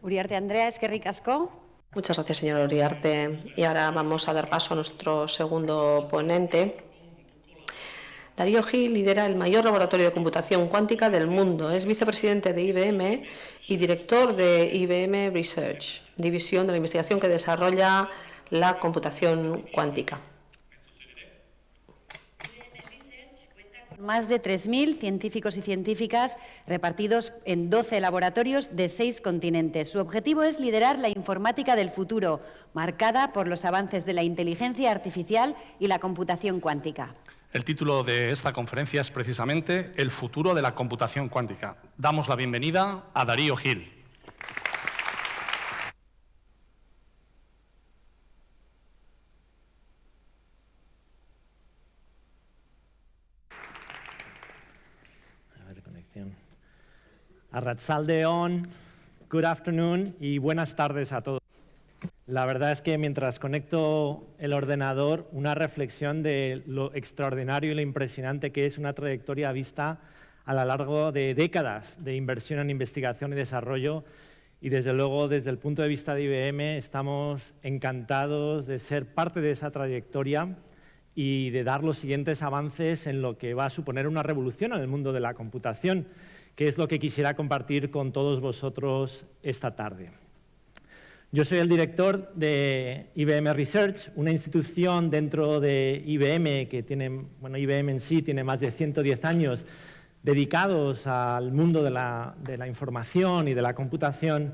Uriarte Andrea, eskerrik asko. Muchas gracias, señor Uriarte. Y ahora vamos a dar paso a nuestro segundo ponente. Darío Gil lidera el mayor laboratorio de computación cuántica del mundo. Es vicepresidente de IBM y director de IBM Research, división de la investigación que desarrolla la computación cuántica. Más de 3.000 científicos y científicas repartidos en 12 laboratorios de 6 continentes. Su objetivo es liderar la informática del futuro, marcada por los avances de la inteligencia artificial y la computación cuántica. El título de esta conferencia es precisamente El futuro de la computación cuántica. Damos la bienvenida a Darío Gil. Arratsalde on, good afternoon y buenas tardes a todos. La verdad es que mientras conecto el ordenador, una reflexión de lo extraordinario y lo impresionante que es una trayectoria vista a lo largo de décadas de inversión en investigación y desarrollo. Y desde luego, desde el punto de vista de IBM, estamos encantados de ser parte de esa trayectoria y de dar los siguientes avances en lo que va a suponer una revolución en el mundo de la computación, que es lo que quisiera compartir con todos vosotros esta tarde. Yo soy el director de IBM Research, una institución dentro de IBM que tiene, bueno, IBM en sí tiene más de 110 años dedicados al mundo de la información y de la computación,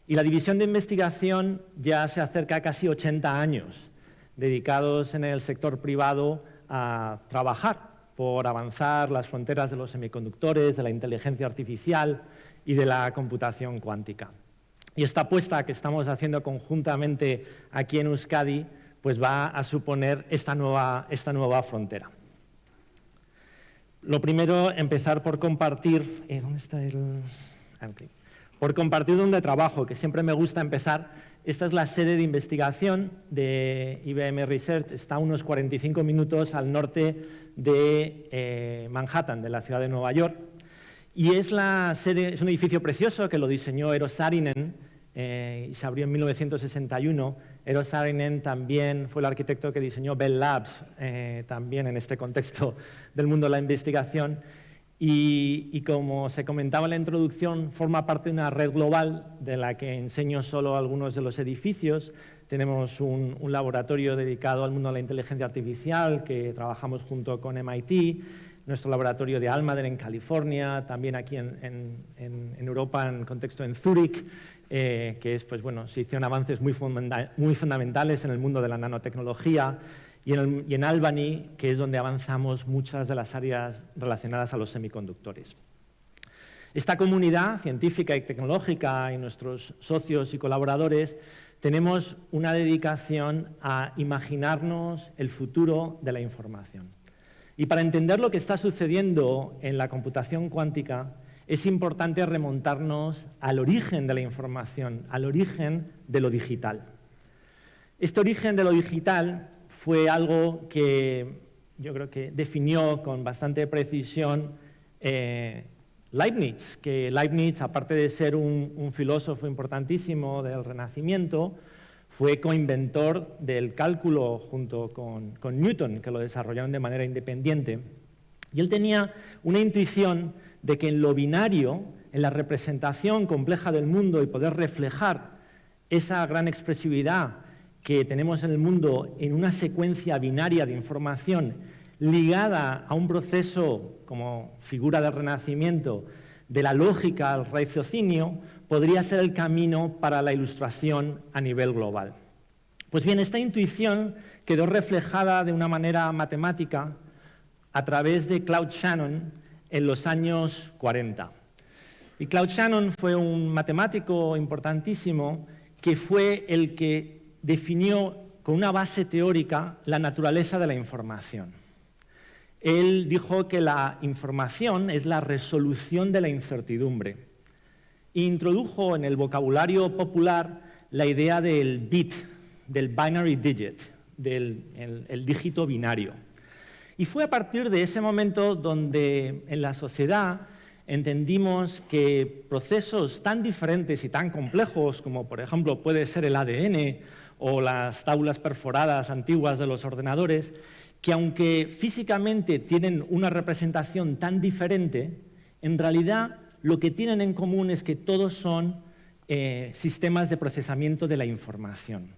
y la división de investigación ya se acerca a casi 80 años dedicados en el sector privado a trabajar por avanzar las fronteras de los semiconductores, de la inteligencia artificial y de la computación cuántica. Y esta apuesta que estamos haciendo conjuntamente aquí en Euskadi pues va a suponer esta nueva frontera. Lo primero, empezar por compartir... ¿dónde está el...? Okay. Por compartir dónde trabajo, que siempre me gusta empezar. Esta es la sede de investigación de IBM Research, está a unos 45 minutos al norte de Manhattan, de la ciudad de Nueva York. Y es la sede, es un edificio precioso que lo diseñó Eero Saarinen y se abrió en 1961. Eero Saarinen también fue el arquitecto que diseñó Bell Labs, también en este contexto del mundo de la investigación. Y como se comentaba en la introducción, forma parte de una red global de la que enseño solo algunos de los edificios. Tenemos un laboratorio dedicado al mundo de la inteligencia artificial que trabajamos junto con MIT, nuestro laboratorio de Almaden en California, también aquí en Europa, en contexto en Zúrich, que es, pues, bueno, se hicieron avances muy fundamentales en el mundo de la nanotecnología, y en Albany, que es donde avanzamos muchas de las áreas relacionadas a los semiconductores. Esta comunidad científica y tecnológica y nuestros socios y colaboradores tenemos una dedicación a imaginarnos el futuro de la información. Y para entender lo que está sucediendo en la computación cuántica, es importante remontarnos al origen de la información, al origen de lo digital. Este origen de lo digital fue algo que yo creo que definió con bastante precisión Leibniz, que Leibniz, aparte de ser un filósofo importantísimo del Renacimiento, fue coinventor del cálculo junto con Newton, que lo desarrollaron de manera independiente. Y él tenía una intuición de que en lo binario, en la representación compleja del mundo y poder reflejar esa gran expresividad que tenemos en el mundo en una secuencia binaria de información ligada a un proceso como figura del Renacimiento de la lógica al raciocinio, podría ser el camino para la ilustración a nivel global. Pues bien, esta intuición quedó reflejada de una manera matemática a través de Claude Shannon en los años 40. Y Claude Shannon fue un matemático importantísimo que fue el que definió con una base teórica la naturaleza de la información. Él dijo que la información es la resolución de la incertidumbre e introdujo en el vocabulario popular la idea del bit, del binary digit, el dígito binario. Y fue a partir de ese momento donde en la sociedad entendimos que procesos tan diferentes y tan complejos como, por ejemplo, puede ser el ADN o las tablas perforadas antiguas de los ordenadores, que aunque físicamente tienen una representación tan diferente, en realidad lo que tienen en común es que todos son sistemas de procesamiento de la información.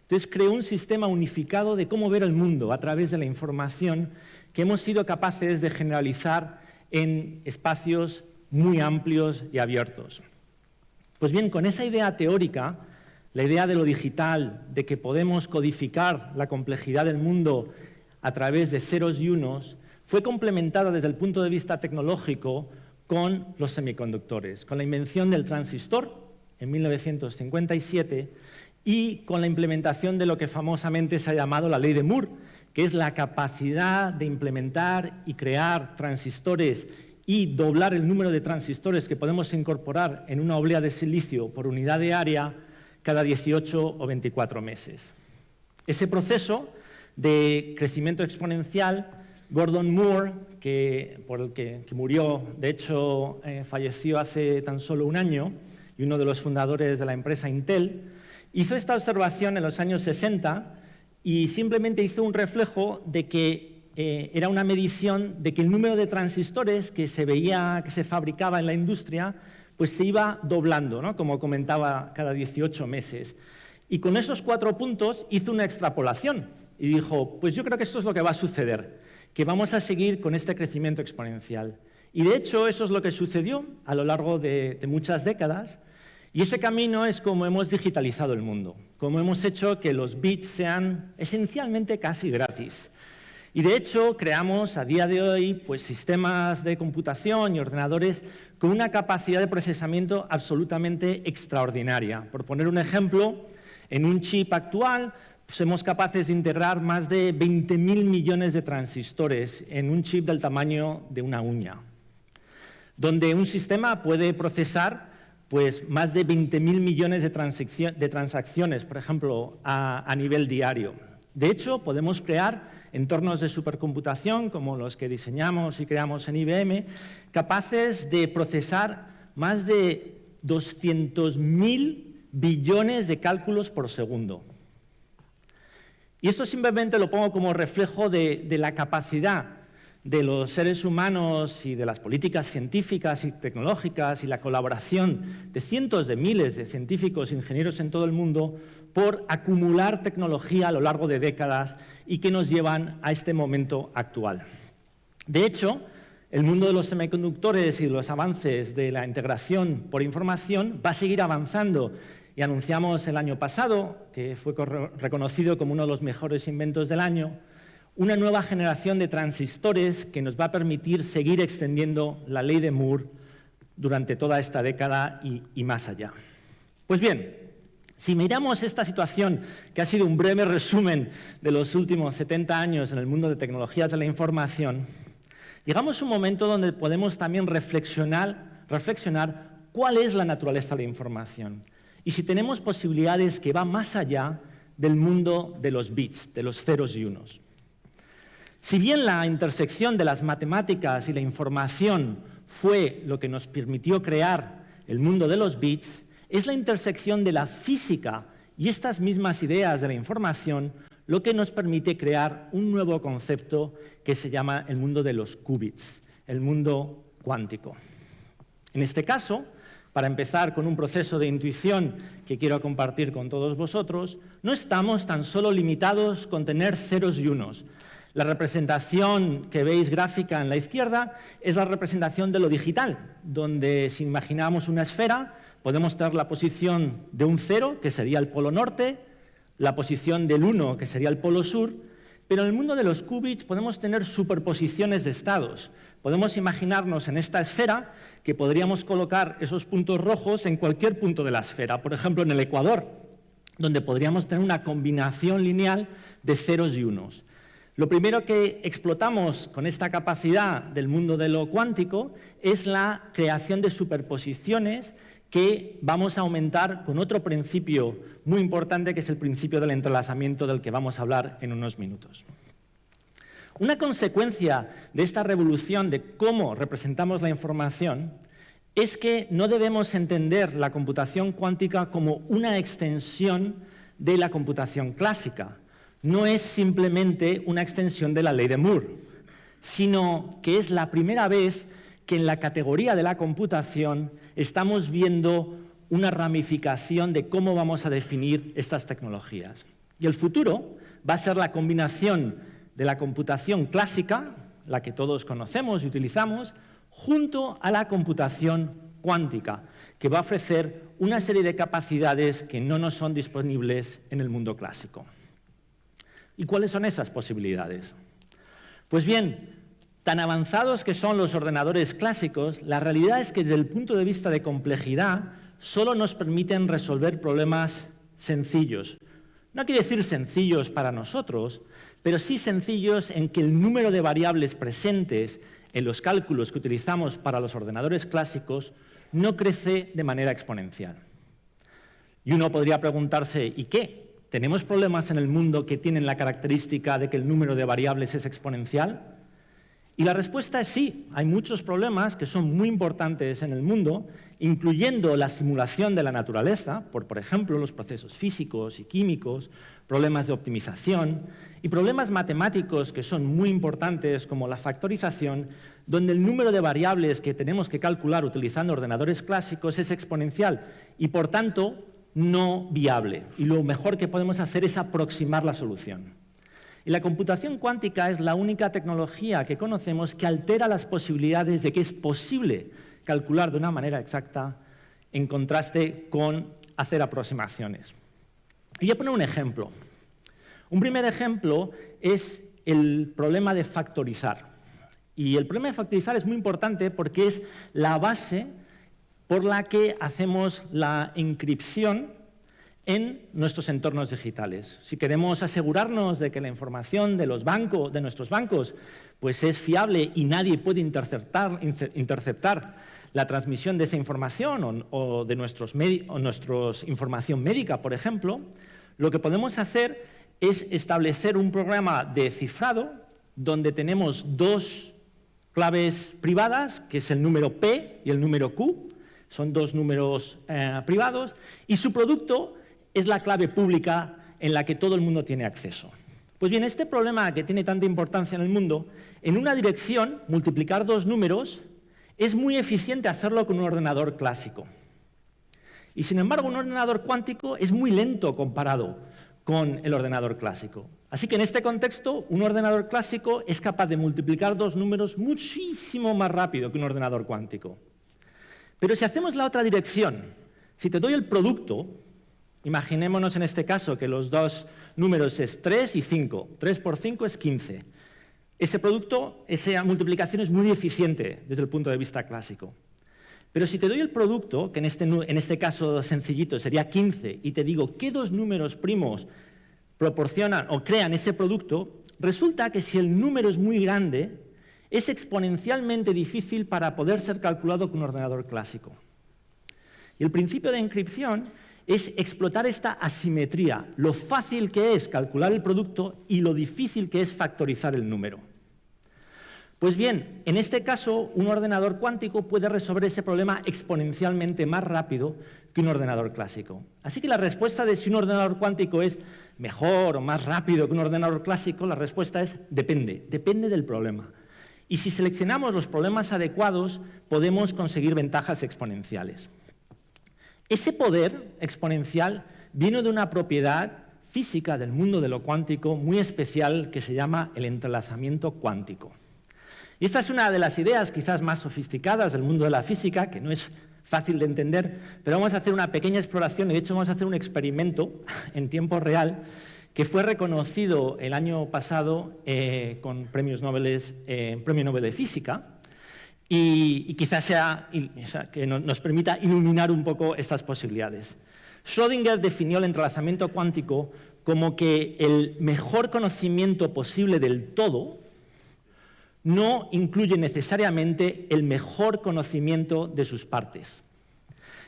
Entonces creó un sistema unificado de cómo ver el mundo a través de la información que hemos sido capaces de generalizar en espacios muy amplios y abiertos. Pues bien, con esa idea teórica, la idea de lo digital, de que podemos codificar la complejidad del mundo a través de ceros y unos, fue complementada desde el punto de vista tecnológico con los semiconductores, con la invención del transistor en 1957 y con la implementación de lo que famosamente se ha llamado la ley de Moore, que es la capacidad de implementar y crear transistores y doblar el número de transistores que podemos incorporar en una oblea de silicio por unidad de área cada 18 o 24 meses. Ese proceso de crecimiento exponencial, Gordon Moore, que murió, de hecho falleció hace tan solo un año, y uno de los fundadores de la empresa Intel, hizo esta observación en los años 60 y simplemente hizo un reflejo de que era una medición de que el número de transistores que se veía que se fabricaba en la industria pues se iba doblando, ¿no? Como comentaba, cada 18 meses. Y con esos 4 puntos hizo una extrapolación y dijo, pues yo creo que esto es lo que va a suceder, que vamos a seguir con este crecimiento exponencial. Y de hecho eso es lo que sucedió a lo largo de muchas décadas. Y ese camino es como hemos digitalizado el mundo, como hemos hecho que los bits sean esencialmente casi gratis. Y de hecho creamos a día de hoy pues, sistemas de computación y ordenadores con una capacidad de procesamiento absolutamente extraordinaria. Por poner un ejemplo, en un chip actual somos capaces de integrar más de 20.000 millones de transistores en un chip del tamaño de una uña, donde un sistema puede procesar pues, más de 20.000 millones de transacciones, por ejemplo, a nivel diario. De hecho, podemos crear entornos de supercomputación, como los que diseñamos y creamos en IBM, capaces de procesar más de 200.000 billones de cálculos por segundo. Y esto simplemente lo pongo como reflejo de la capacidad de los seres humanos y de las políticas científicas y tecnológicas y la colaboración de cientos de miles de científicos e ingenieros en todo el mundo por acumular tecnología a lo largo de décadas y que nos llevan a este momento actual. De hecho, el mundo de los semiconductores y de los avances de la integración por información va a seguir avanzando. Y anunciamos el año pasado, que fue reconocido como uno de los mejores inventos del año, una nueva generación de transistores que nos va a permitir seguir extendiendo la ley de Moore durante toda esta década y más allá. Pues bien, si miramos esta situación, que ha sido un breve resumen de los últimos 70 años en el mundo de tecnologías de la información, llegamos a un momento donde podemos también reflexionar cuál es la naturaleza de la información y si tenemos posibilidades que van más allá del mundo de los bits, de los ceros y unos. Si bien la intersección de las matemáticas y la información fue lo que nos permitió crear el mundo de los bits, es la intersección de la física y estas mismas ideas de la información lo que nos permite crear un nuevo concepto que se llama el mundo de los qubits, el mundo cuántico. En este caso, para empezar con un proceso de intuición que quiero compartir con todos vosotros, no estamos tan solo limitados con tener ceros y unos. La representación que veis gráfica en la izquierda es la representación de lo digital, donde si imaginamos una esfera, podemos tener la posición de un 0, que sería el polo norte, la posición del 1, que sería el polo sur, pero en el mundo de los qubits podemos tener superposiciones de estados. Podemos imaginarnos en esta esfera que podríamos colocar esos puntos rojos en cualquier punto de la esfera, por ejemplo en el ecuador, donde podríamos tener una combinación lineal de ceros y unos. Lo primero que explotamos con esta capacidad del mundo de lo cuántico es la creación de superposiciones que vamos a aumentar con otro principio muy importante, que es el principio del entrelazamiento del que vamos a hablar en unos minutos. Una consecuencia de esta revolución de cómo representamos la información es que no debemos entender la computación cuántica como una extensión de la computación clásica. No es simplemente una extensión de la ley de Moore, sino que es la primera vez que en la categoría de la computación estamos viendo una ramificación de cómo vamos a definir estas tecnologías. Y el futuro va a ser la combinación de la computación clásica, la que todos conocemos y utilizamos, junto a la computación cuántica, que va a ofrecer una serie de capacidades que no nos son disponibles en el mundo clásico. ¿Y cuáles son esas posibilidades? Pues bien, tan avanzados que son los ordenadores clásicos, la realidad es que desde el punto de vista de complejidad solo nos permiten resolver problemas sencillos. No quiere decir sencillos para nosotros, pero sí sencillos en que el número de variables presentes en los cálculos que utilizamos para los ordenadores clásicos no crece de manera exponencial. Y uno podría preguntarse, ¿y qué? ¿Tenemos problemas en el mundo que tienen la característica de que el número de variables es exponencial? Y la respuesta es sí, hay muchos problemas que son muy importantes en el mundo, incluyendo la simulación de la naturaleza, por ejemplo, los procesos físicos y químicos, problemas de optimización y problemas matemáticos que son muy importantes como la factorización, donde el número de variables que tenemos que calcular utilizando ordenadores clásicos es exponencial y, por tanto, no viable. Y lo mejor que podemos hacer es aproximar la solución. Y la computación cuántica es la única tecnología que conocemos que altera las posibilidades de que es posible calcular de una manera exacta en contraste con hacer aproximaciones. Y voy a poner un ejemplo. Un primer ejemplo es el problema de factorizar. Y el problema de factorizar es muy importante porque es la base por la que hacemos la encripción en nuestros entornos digitales. Si queremos asegurarnos de que la información de nuestros bancos pues es fiable y nadie puede interceptar la transmisión de esa información o de nuestra información médica, por ejemplo, lo que podemos hacer es establecer un programa de cifrado donde tenemos dos claves privadas, que es el número P y el número Q, son dos números privados, y su producto es la clave pública en la que todo el mundo tiene acceso. Pues bien, este problema que tiene tanta importancia en el mundo, en una dirección, multiplicar dos números, es muy eficiente hacerlo con un ordenador clásico. Y sin embargo, un ordenador cuántico es muy lento comparado con el ordenador clásico. Así que en este contexto, un ordenador clásico es capaz de multiplicar dos números muchísimo más rápido que un ordenador cuántico. Pero si hacemos la otra dirección, si te doy el producto, imaginémonos en este caso que los dos números es 3 y 5. 3 por 5 es 15. Ese producto, esa multiplicación es muy eficiente desde el punto de vista clásico. Pero si te doy el producto, que en este caso sencillito sería 15, y te digo qué dos números primos proporcionan o crean ese producto, resulta que si el número es muy grande, es exponencialmente difícil para poder ser calculado con un ordenador clásico. Y el principio de encripción es explotar esta asimetría, lo fácil que es calcular el producto y lo difícil que es factorizar el número. Pues bien, en este caso, un ordenador cuántico puede resolver ese problema exponencialmente más rápido que un ordenador clásico. Así que la respuesta de si un ordenador cuántico es mejor o más rápido que un ordenador clásico, la respuesta es depende del problema. Y si seleccionamos los problemas adecuados, podemos conseguir ventajas exponenciales. Ese poder exponencial viene de una propiedad física del mundo de lo cuántico muy especial que se llama el entrelazamiento cuántico. Y esta es una de las ideas quizás más sofisticadas del mundo de la física, que no es fácil de entender, pero vamos a hacer una pequeña exploración y de hecho vamos a hacer un experimento en tiempo real que fue reconocido el año pasado con premio Nobel de Física. Y quizás que nos permita iluminar un poco estas posibilidades. Schrödinger definió el entrelazamiento cuántico como que el mejor conocimiento posible del todo no incluye necesariamente el mejor conocimiento de sus partes.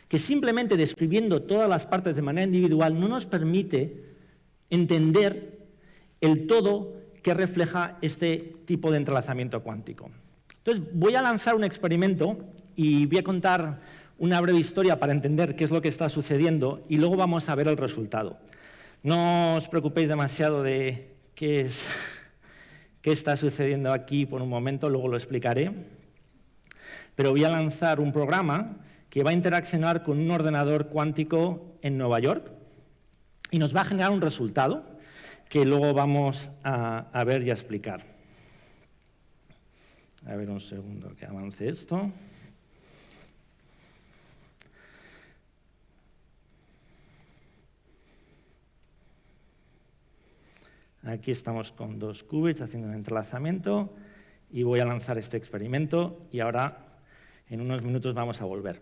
Que simplemente describiendo todas las partes de manera individual no nos permite entender el todo que refleja este tipo de entrelazamiento cuántico. Entonces, voy a lanzar un experimento y voy a contar una breve historia para entender qué es lo que está sucediendo y luego vamos a ver el resultado. No os preocupéis demasiado de qué está sucediendo aquí por un momento, luego lo explicaré. Pero voy a lanzar un programa que va a interaccionar con un ordenador cuántico en Nueva York y nos va a generar un resultado que luego vamos a ver y a explicar. A ver un segundo que avance esto. Aquí estamos con 2 qubits haciendo un entrelazamiento y voy a lanzar este experimento y ahora en unos minutos vamos a volver.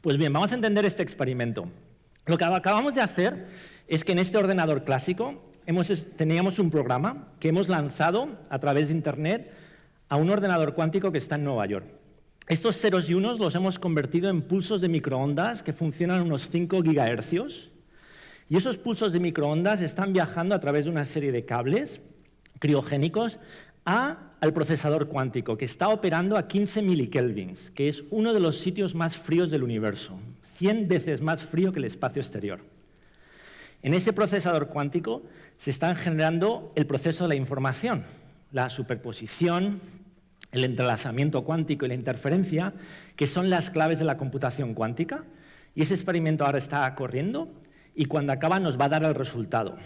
Pues bien, vamos a entender este experimento. Lo que acabamos de hacer es que en este ordenador clásico teníamos un programa que hemos lanzado a través de Internet a un ordenador cuántico que está en Nueva York. Estos ceros y unos los hemos convertido en pulsos de microondas que funcionan a unos 5 gigahercios. Y esos pulsos de microondas están viajando a través de una serie de cables criogénicos al procesador cuántico, que está operando a 15 milikelvins, que es uno de los sitios más fríos del universo, 100 veces más frío que el espacio exterior. En ese procesador cuántico se están generando el proceso de la información, la superposición, el entrelazamiento cuántico y la interferencia, que son las claves de la computación cuántica. Y ese experimento ahora está corriendo y cuando acaba nos va a dar el resultado.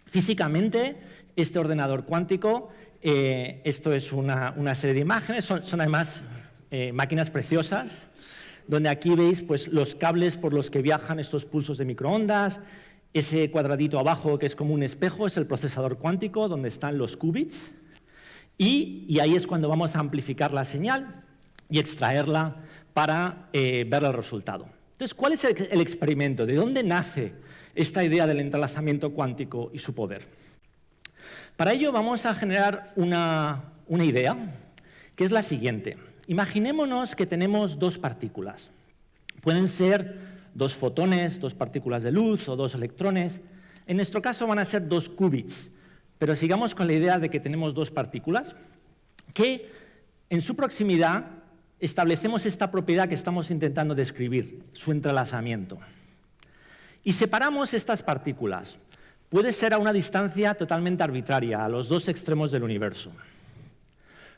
Físicamente, este ordenador cuántico, esto es una serie de imágenes, son además máquinas preciosas, donde aquí veis pues, los cables por los que viajan estos pulsos de microondas. Ese cuadradito abajo, que es como un espejo, es el procesador cuántico, donde están los qubits. Y ahí es cuando vamos a amplificar la señal y extraerla para ver el resultado. Entonces, ¿cuál es el experimento? ¿De dónde nace esta idea del entrelazamiento cuántico y su poder? Para ello vamos a generar una idea, que es la siguiente. Imaginémonos que tenemos 2 partículas. Pueden ser 2 fotones, 2 partículas de luz o 2 electrones. En nuestro caso van a ser 2 qubits, pero sigamos con la idea de que tenemos 2 partículas que en su proximidad establecemos esta propiedad que estamos intentando describir, su entrelazamiento. Y separamos estas partículas. Puede ser a una distancia totalmente arbitraria, a los 2 extremos del universo.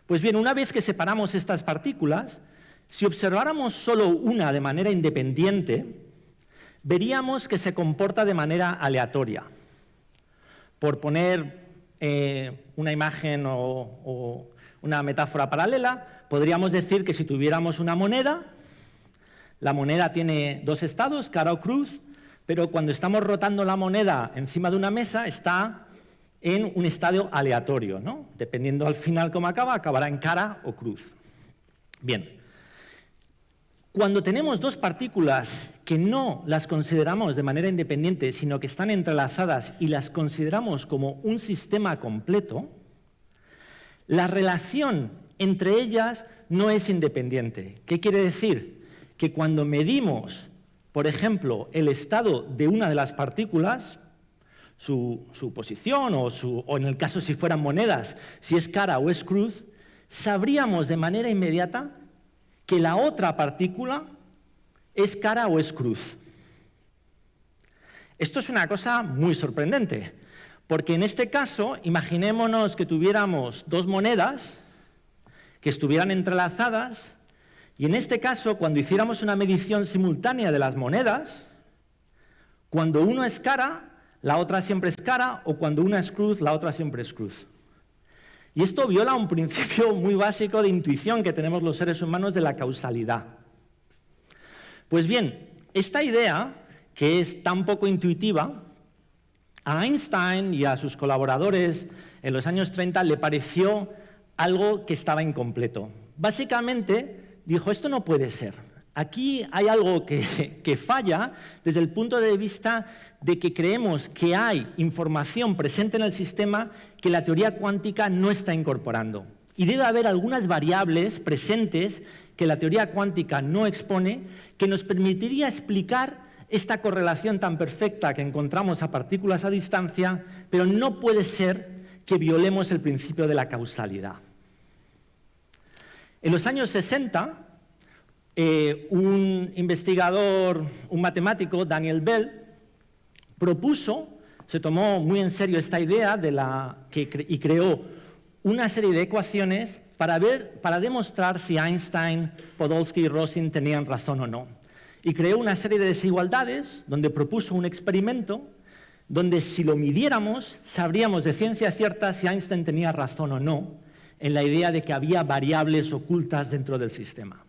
Pues bien, una vez que separamos estas partículas, si observáramos solo una de manera independiente, veríamos que se comporta de manera aleatoria. Por poner una imagen o una metáfora paralela, podríamos decir que si tuviéramos una moneda, la moneda tiene 2 estados, cara o cruz, pero cuando estamos rotando la moneda encima de una mesa está en un estado aleatorio, ¿no? Dependiendo al final cómo acabará en cara o cruz. Bien, cuando tenemos 2 partículas que no las consideramos de manera independiente, sino que están entrelazadas y las consideramos como un sistema completo, la relación entre ellas no es independiente. ¿Qué quiere decir? Que cuando medimos, por ejemplo, el estado de una de las partículas, su posición o en el caso si fueran monedas, si es cara o es cruz, sabríamos de manera inmediata que la otra partícula es cara o es cruz. Esto es una cosa muy sorprendente, porque en este caso, imaginémonos que tuviéramos 2 monedas que estuvieran entrelazadas, y en este caso, cuando hiciéramos una medición simultánea de las monedas, cuando uno es cara, la otra siempre es cara, o cuando una es cruz, la otra siempre es cruz. Y esto viola un principio muy básico de intuición que tenemos los seres humanos de la causalidad. Pues bien, esta idea, que es tan poco intuitiva, a Einstein y a sus colaboradores en los años 30 le pareció algo que estaba incompleto. Básicamente dijo, esto no puede ser. Aquí hay algo que falla desde el punto de vista de que creemos que hay información presente en el sistema que la teoría cuántica no está incorporando. Y debe haber algunas variables presentes que la teoría cuántica no expone que nos permitiría explicar esta correlación tan perfecta que encontramos a partículas a distancia, pero no puede ser que violemos el principio de la causalidad. En los años 60, un investigador, un matemático, Daniel Bell, se tomó muy en serio esta idea y creó una serie de ecuaciones para demostrar si Einstein, Podolsky y Rosen tenían razón o no. Y creó una serie de desigualdades donde propuso un experimento donde si lo midiéramos sabríamos de ciencia cierta si Einstein tenía razón o no en la idea de que había variables ocultas dentro del sistema.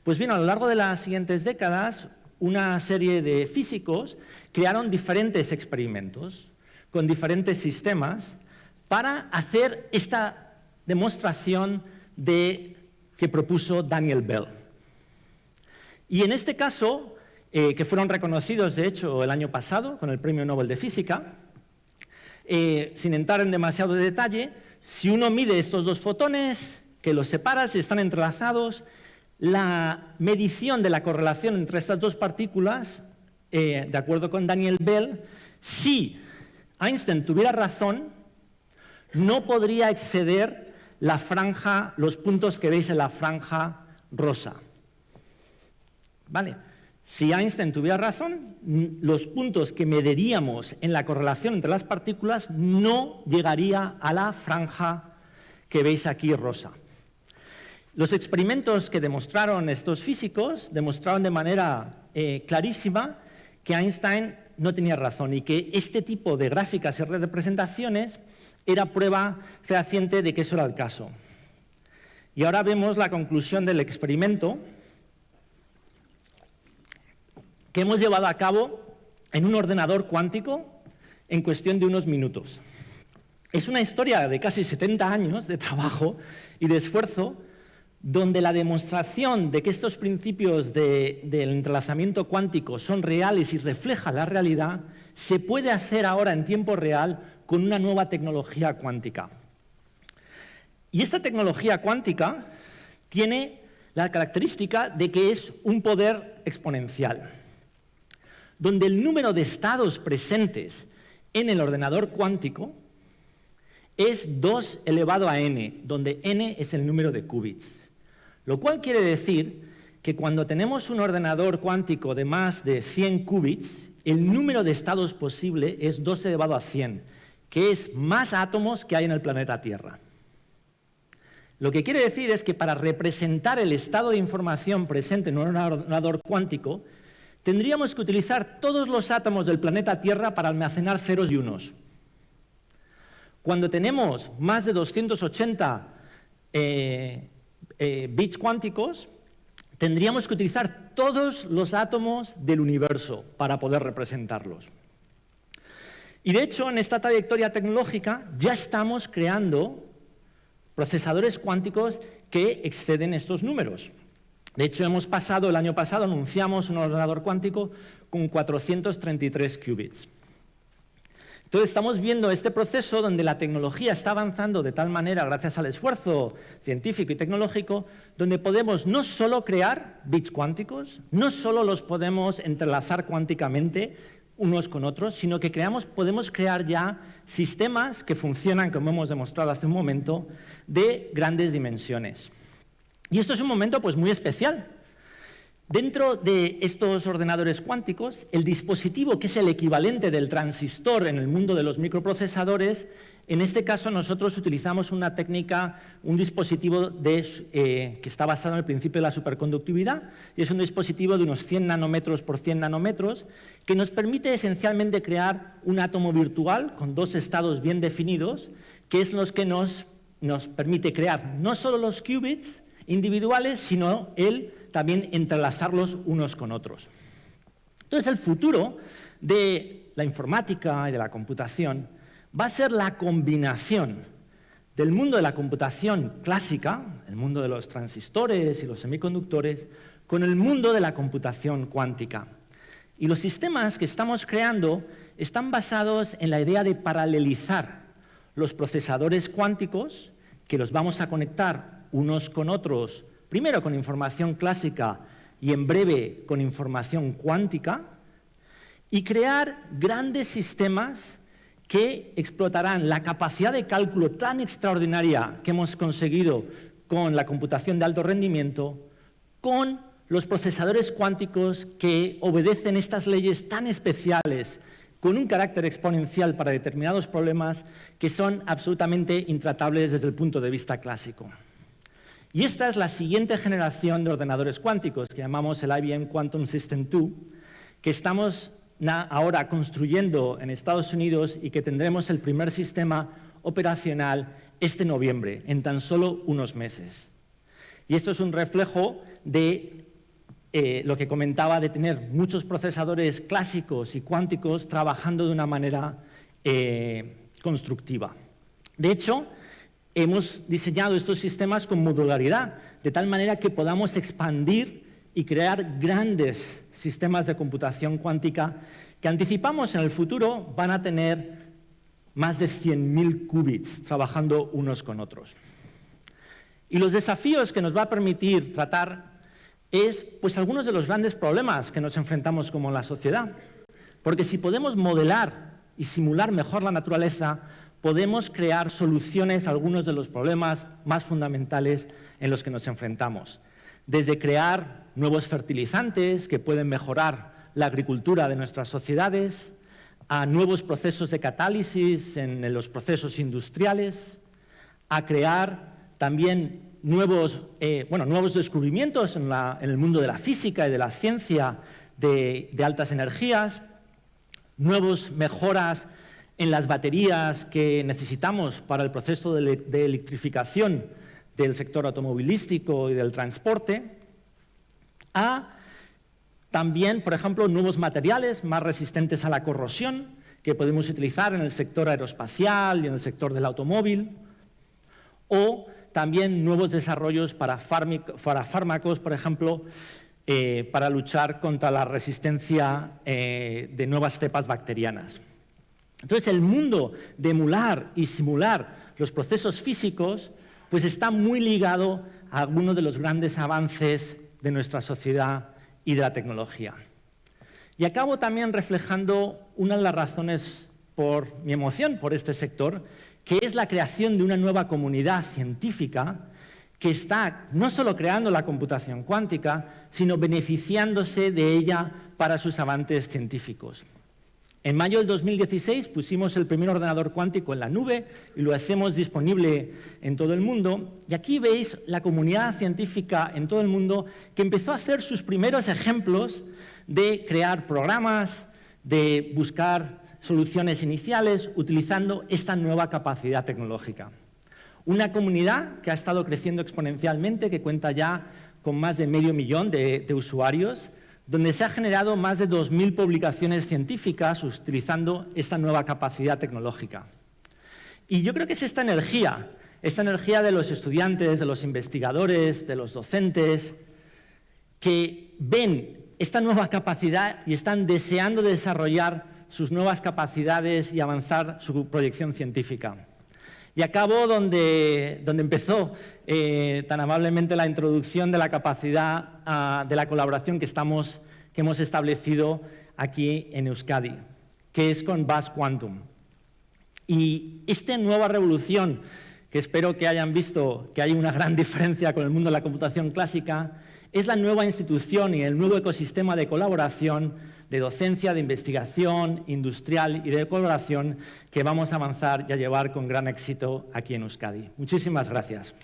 Pues bien, a lo largo de las siguientes décadas, una serie de físicos crearon diferentes experimentos con diferentes sistemas para hacer esta demostración que propuso Daniel Bell. Y en este caso, que fueron reconocidos, de hecho, el año pasado con el Premio Nobel de Física, sin entrar en demasiado detalle, si uno mide estos dos fotones, que los separa, si están entrelazados, la medición de la correlación entre estas dos partículas, de acuerdo con Daniel Bell, si Einstein tuviera razón, no podría exceder la franja, los puntos que veis en la franja rosa. ¿Vale? Si Einstein tuviera razón, los puntos que mediríamos en la correlación entre las partículas no llegaría a la franja que veis aquí rosa. Los experimentos que demostraron estos físicos demostraron de manera clarísima que Einstein no tenía razón y que este tipo de gráficas y representaciones era prueba fehaciente de que eso era el caso. Y ahora vemos la conclusión del experimento que hemos llevado a cabo en un ordenador cuántico en cuestión de unos minutos. Es una historia de casi 70 años de trabajo y de esfuerzo donde la demostración de que estos principios del entrelazamiento cuántico son reales y reflejan la realidad se puede hacer ahora en tiempo real con una nueva tecnología cuántica. Y esta tecnología cuántica tiene la característica de que es un poder exponencial, donde el número de estados presentes en el ordenador cuántico es 2 elevado a n, donde n es el número de qubits. Lo cual quiere decir que cuando tenemos un ordenador cuántico de más de 100 qubits, el número de estados posible es 2 elevado a 100, que es más átomos que hay en el planeta Tierra. Lo que quiere decir es que para representar el estado de información presente en un ordenador cuántico, tendríamos que utilizar todos los átomos del planeta Tierra para almacenar ceros y unos. Cuando tenemos más de 280 bits cuánticos, tendríamos que utilizar todos los átomos del universo para poder representarlos. Y de hecho, en esta trayectoria tecnológica ya estamos creando procesadores cuánticos que exceden estos números. De hecho, el año pasado anunciamos un ordenador cuántico con 433 qubits. Entonces estamos viendo este proceso donde la tecnología está avanzando de tal manera, gracias al esfuerzo científico y tecnológico, donde podemos no solo crear bits cuánticos, no solo los podemos entrelazar cuánticamente unos con otros, sino que podemos crear ya sistemas que funcionan, como hemos demostrado hace un momento, de grandes dimensiones. Y esto es un momento pues, muy especial. Dentro de estos ordenadores cuánticos, el dispositivo que es el equivalente del transistor en el mundo de los microprocesadores, en este caso nosotros utilizamos una técnica, un dispositivo que está basado en el principio de la superconductividad, y es un dispositivo de unos 100 nanómetros por 100 nanómetros, que nos permite esencialmente crear un átomo virtual con dos estados bien definidos, que es los que nos permite crear no solo los qubits individuales, sino también entrelazarlos unos con otros. Entonces, el futuro de la informática y de la computación va a ser la combinación del mundo de la computación clásica, el mundo de los transistores y los semiconductores, con el mundo de la computación cuántica. Y los sistemas que estamos creando están basados en la idea de paralelizar los procesadores cuánticos, que los vamos a conectar unos con otros, primero con información clásica y en breve con información cuántica, y crear grandes sistemas que explotarán la capacidad de cálculo tan extraordinaria que hemos conseguido con la computación de alto rendimiento, con los procesadores cuánticos que obedecen estas leyes tan especiales, con un carácter exponencial para determinados problemas que son absolutamente intratables desde el punto de vista clásico. Y esta es la siguiente generación de ordenadores cuánticos, que llamamos el IBM Quantum System 2, que estamos ahora construyendo en Estados Unidos y que tendremos el primer sistema operacional este noviembre, en tan solo unos meses. Y esto es un reflejo de lo que comentaba de tener muchos procesadores clásicos y cuánticos trabajando de una manera constructiva. De hecho, hemos diseñado estos sistemas con modularidad, de tal manera que podamos expandir y crear grandes sistemas de computación cuántica que anticipamos en el futuro van a tener más de 100.000 qubits trabajando unos con otros. Y los desafíos que nos va a permitir tratar es pues, algunos de los grandes problemas que nos enfrentamos como la sociedad. Porque si podemos modelar y simular mejor la naturaleza, podemos crear soluciones a algunos de los problemas más fundamentales en los que nos enfrentamos. Desde crear nuevos fertilizantes que pueden mejorar la agricultura de nuestras sociedades, a nuevos procesos de catálisis en los procesos industriales, a crear también nuevos descubrimientos en el mundo de la física y de la ciencia de altas energías, nuevas mejoras en las baterías que necesitamos para el proceso de electrificación del sector automovilístico y del transporte, a también, por ejemplo, nuevos materiales más resistentes a la corrosión que podemos utilizar en el sector aeroespacial y en el sector del automóvil, o también nuevos desarrollos para fármacos, por ejemplo, para luchar contra la resistencia de nuevas cepas bacterianas. Entonces, el mundo de emular y simular los procesos físicos pues está muy ligado a algunos de los grandes avances de nuestra sociedad y de la tecnología. Y acabo también reflejando una de las razones por mi emoción por este sector, que es la creación de una nueva comunidad científica que está no solo creando la computación cuántica, sino beneficiándose de ella para sus avances científicos. En mayo del 2016 pusimos el primer ordenador cuántico en la nube y lo hacemos disponible en todo el mundo. Y aquí veis la comunidad científica en todo el mundo que empezó a hacer sus primeros ejemplos de crear programas, de buscar soluciones iniciales utilizando esta nueva capacidad tecnológica. Una comunidad que ha estado creciendo exponencialmente, que cuenta ya con más de 500.000 de usuarios, donde se ha generado más de 2.000 publicaciones científicas utilizando esta nueva capacidad tecnológica. Y yo creo que es esta energía de los estudiantes, de los investigadores, de los docentes, que ven esta nueva capacidad y están deseando desarrollar sus nuevas capacidades y avanzar su proyección científica. Y acabo donde empezó tan amablemente la introducción de la capacidad de la colaboración que hemos establecido aquí en Euskadi, que es con Buzz Quantum. Y esta nueva revolución, que espero que hayan visto que hay una gran diferencia con el mundo de la computación clásica, es la nueva institución y el nuevo ecosistema de colaboración, de docencia, de investigación, industrial y de colaboración que vamos a avanzar y a llevar con gran éxito aquí en Euskadi. Muchísimas gracias.